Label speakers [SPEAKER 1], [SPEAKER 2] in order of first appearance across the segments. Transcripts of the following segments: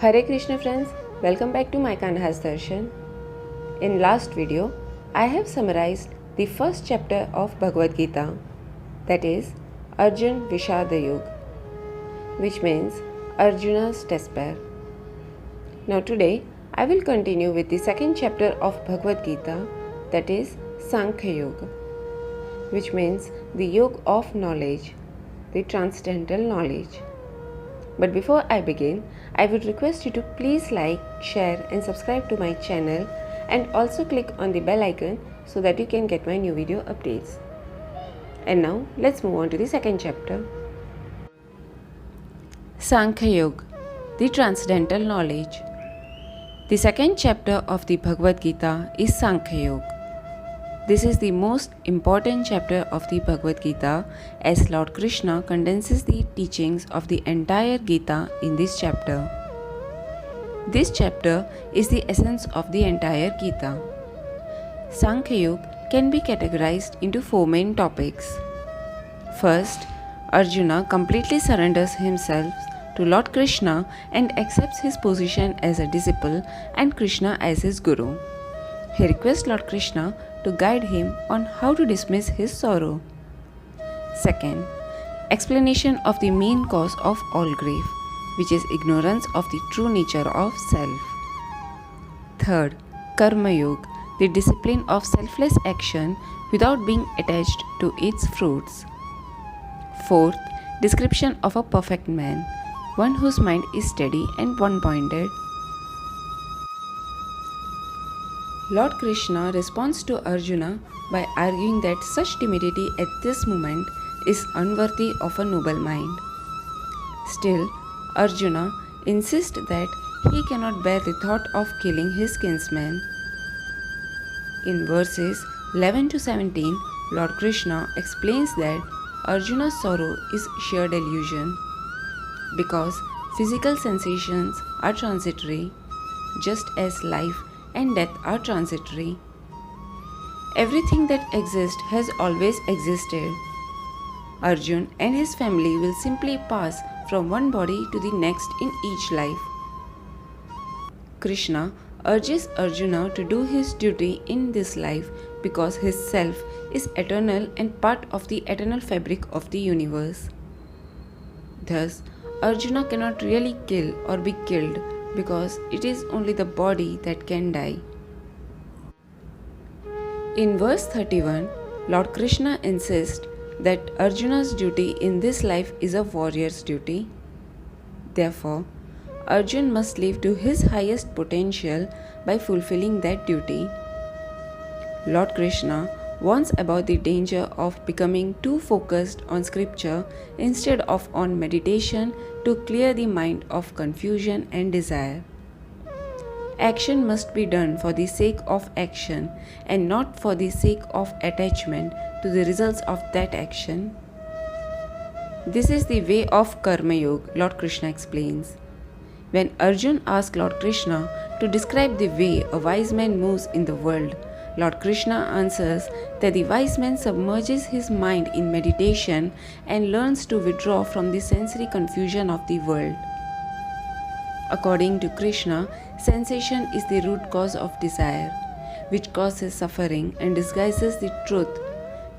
[SPEAKER 1] Hare Krishna friends, welcome back to my Kanha's Darshan. In last video, I have summarized the first chapter of Bhagavad Gita, that is Arjun Vishada Yuga, which means Arjuna's despair. Now today, I will continue with the second chapter of Bhagavad Gita, that is Sankhya Yoga, which means the yoga of knowledge, the transcendental knowledge. But before I begin, I would request you to please like, share and subscribe to my channel and also click on the bell icon so that you can get my new video updates. And now let's move on to the second chapter. Sankhya Yoga, the transcendental knowledge. The second chapter of the Bhagavad Gita is Sankhya Yoga. This is the most important chapter of the Bhagavad Gita, as Lord Krishna condenses the teachings of the entire Gita in this chapter. This chapter is the essence of the entire Gita. Sankhya Yoga can be categorized into four main topics. First, Arjuna completely surrenders himself to Lord Krishna and accepts his position as a disciple and Krishna as his guru. He requests Lord Krishna to guide him on how to dismiss his sorrow. Second, explanation of the main cause of all grief, which is ignorance of the true nature of self. Third, Karma Yoga, the discipline of selfless action without being attached to its fruits. Fourth, description of a perfect man, one whose mind is steady and one-pointed. Lord Krishna responds to Arjuna by arguing that such timidity at this moment is unworthy of a noble mind. Still, Arjuna insists that he cannot bear the thought of killing his kinsman. In verses 11 to 17, Lord Krishna explains that Arjuna's sorrow is sheer delusion, because physical sensations are transitory, just as life and death are transitory. Everything that exists has always existed. Arjun and his family will simply pass from one body to the next in each life. Krishna urges Arjuna to do his duty in this life because his self is eternal and part of the eternal fabric of the universe. Thus, Arjuna cannot really kill or be killed because it is only the body that can die. In verse 31, Lord Krishna insists that Arjuna's duty in this life is a warrior's duty. Therefore, Arjun must live to his highest potential by fulfilling that duty. Lord Krishna warns about the danger of becoming too focused on scripture instead of on meditation to clear the mind of confusion and desire. Action must be done for the sake of action and not for the sake of attachment to the results of that action. This is the way of Karma Yoga, Lord Krishna explains. When Arjun asks Lord Krishna to describe the way a wise man moves in the world, Lord Krishna answers that the wise man submerges his mind in meditation and learns to withdraw from the sensory confusion of the world. According to Krishna, sensation is the root cause of desire, which causes suffering and disguises the truth.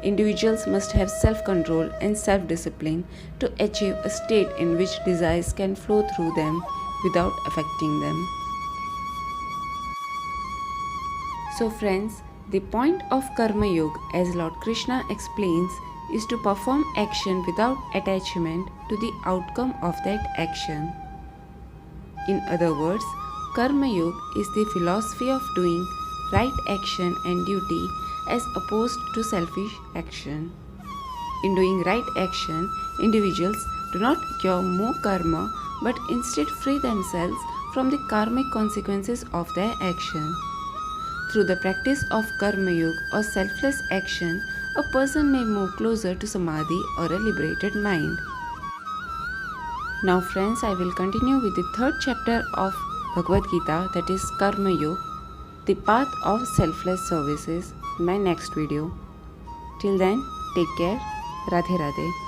[SPEAKER 1] Individuals must have self-control and self-discipline to achieve a state in which desires can flow through them without affecting them. So friends, the point of Karma Yoga, as Lord Krishna explains, is to perform action without attachment to the outcome of that action. In other words, Karma Yoga is the philosophy of doing right action and duty as opposed to selfish action. In doing right action, individuals do not cure more karma but instead free themselves from the karmic consequences of their action. Through the practice of Karma Yoga or selfless action, a person may move closer to Samadhi or a liberated mind. Now friends, I will continue with the third chapter of Bhagavad Gita, that is Karma Yoga, the path of selfless services, in my next video. Till then, take care. Radhe Radhe.